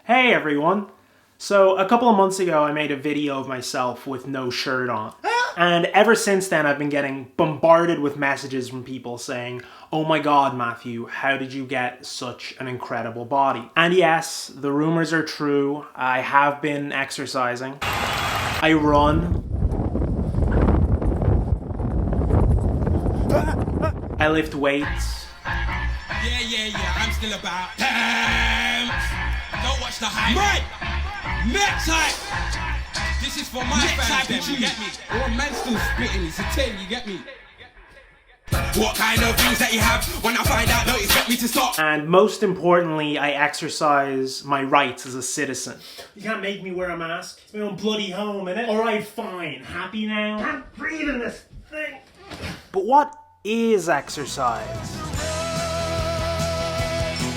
Hey everyone! So a couple of months ago I made a video of myself with no shirt on. And ever since then I've been getting bombarded with messages from people saying, "Oh my god, Matthew, how did you get such an incredible body?" And yes, the rumors are true. I have been exercising. I run. I lift weights. Yeah, I'm still about. Don't watch the hype. Right! Next hype! This is for my fans, them, you get me? One man still spitting, it's a 10, you get me? What kind of things that you have? When I find out, don't expect me to stop. And most importantly, I exercise my rights as a citizen. You can't make me wear a mask. It's my own bloody home, innit? Alright, fine. Happy now? I can't breathe in this thing. But what is exercise?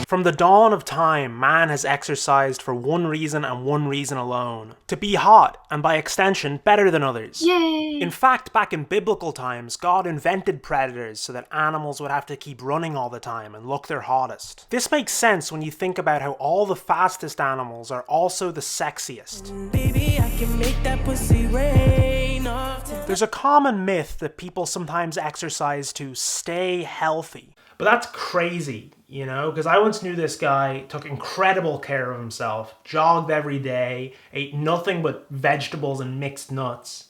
From the dawn of time, man has exercised for one reason and one reason alone. To be hot, and by extension, better than others. Yay! In fact, back in biblical times, God invented predators so that animals would have to keep running all the time and look their hottest. This makes sense when you think about how all the fastest animals are also the sexiest. Baby, I can make that pussy rain off. There's a common myth that people sometimes exercise to stay healthy. But that's crazy, you know, because I once knew this guy, took incredible care of himself, jogged every day, ate nothing but vegetables and mixed nuts,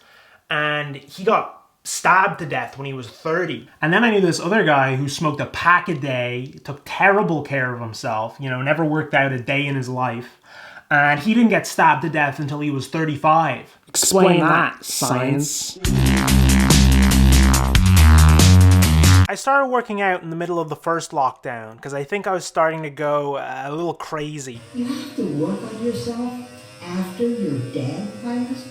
and he got stabbed to death when he was 30. And then I knew this other guy who smoked a pack a day, took terrible care of himself, you know, never worked out a day in his life, and he didn't get stabbed to death until he was 35. Explain that, science. I started working out in the middle of the first lockdown because I think I was starting to go a little crazy. You have to work on yourself after you're dead, Iris?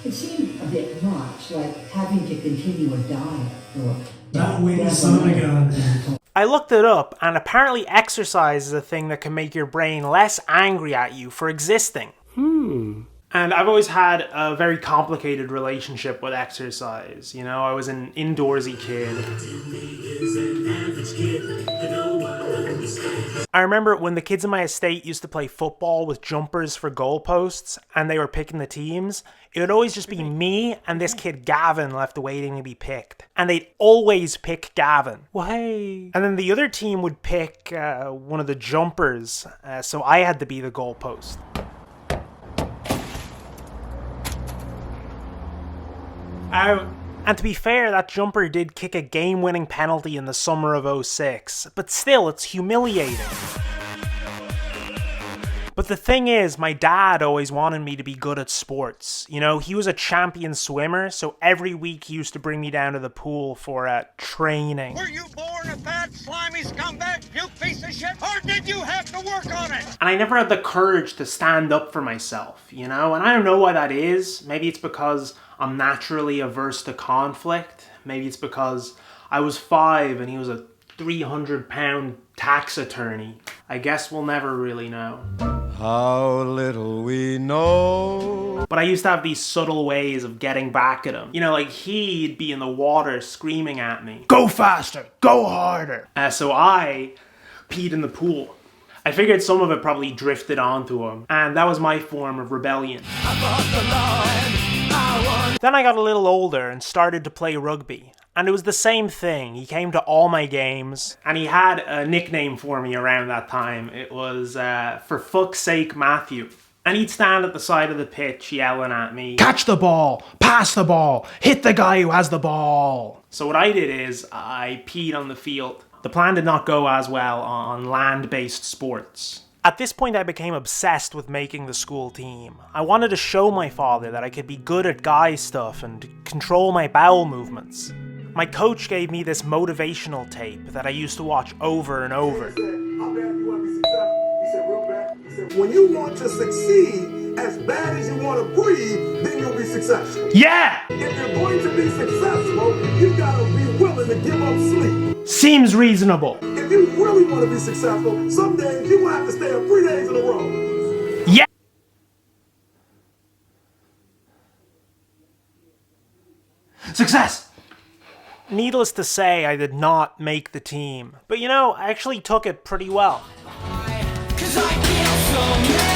It seemed a bit much, like having to continue a diet or... That way the sun again. I looked it up, and apparently exercise is a thing that can make your brain less angry at you for existing. And I've always had a very complicated relationship with exercise. You know, I was an indoorsy kid. I remember when the kids in my estate used to play football with jumpers for goalposts, and they were picking the teams, it would always just be me and this kid Gavin left waiting to be picked. And they'd always pick Gavin. Well, hey. And then the other team would pick one of the jumpers, so I had to be the goalpost. And to be fair, that jumper did kick a game-winning penalty in the summer of '06, but still, it's humiliating. But the thing is, my dad always wanted me to be good at sports. You know, he was a champion swimmer, so every week he used to bring me down to the pool for training. Were you born a fat, slimy scumbag, you piece of shit, or did you have to work on it? And I never had the courage to stand up for myself, you know? And I don't know why that is. Maybe it's because I'm naturally averse to conflict. Maybe it's because I was 5 and he was a 300-pound tax attorney. I guess we'll never really know. How little we know. But I used to have these subtle ways of getting back at him. You know, like he'd be in the water screaming at me, "Go faster, go harder." So I peed in the pool. I figured some of it probably drifted onto him, and that was my form of rebellion. Then I got a little older and started to play rugby. And it was the same thing. He came to all my games, and he had a nickname for me around that time. It was, for fuck's sake, Matthew. And he'd stand at the side of the pitch yelling at me, "Catch the ball, pass the ball, hit the guy who has the ball." So what I did is, I peed on the field. The plan did not go as well on land-based sports. At this point, I became obsessed with making the school team. I wanted to show my father that I could be good at guy stuff and control my bowel movements. My coach gave me this motivational tape that I used to watch over and over. When you want to succeed as bad as you want to breathe, then you'll be successful. Yeah! If you're going to be successful, you gotta be willing to give up sleep. Seems reasonable. If you really want to be successful, some days you will have to stay up 3 days in a row. Yeah! Success! Needless to say, I did not make the team. But you know, I actually took it pretty well. 'Cause I kill so many.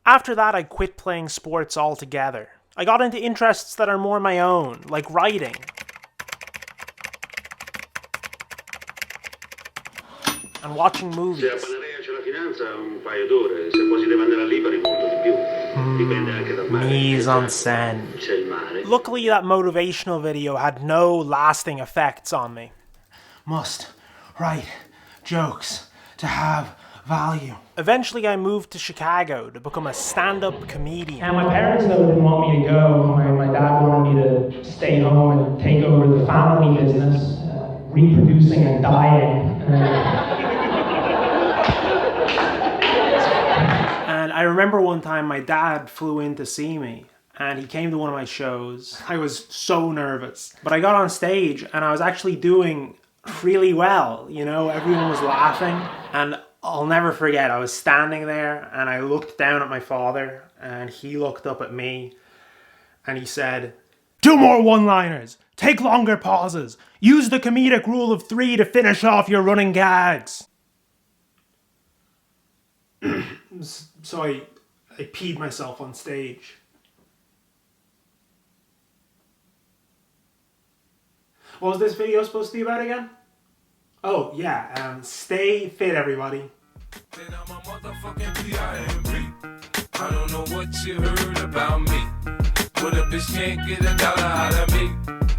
After that, I quit playing sports altogether. I got into interests that are more my own, like writing. And watching movies. Mise en scène. Luckily, that motivational video had no lasting effects on me. Must write jokes to have value. Eventually, I moved to Chicago to become a stand-up comedian. And my parents, though, didn't want me to go. My dad wanted me to stay home and take over the family business, reproducing and dying. And I remember one time my dad flew in to see me, and he came to one of my shows. I was so nervous. But I got on stage, and I was actually doing really well. You know, everyone was laughing. And I'll never forget, I was standing there, and I looked down at my father, and he looked up at me, and he said, "Do more one-liners. Take longer pauses. Use the comedic rule of 3 to finish off your running gags." So I peed myself on stage. What was this video supposed to be about again? Oh, yeah, stay fit, everybody. I don't know what you heard about me, but a bitch can't get $1 out of me.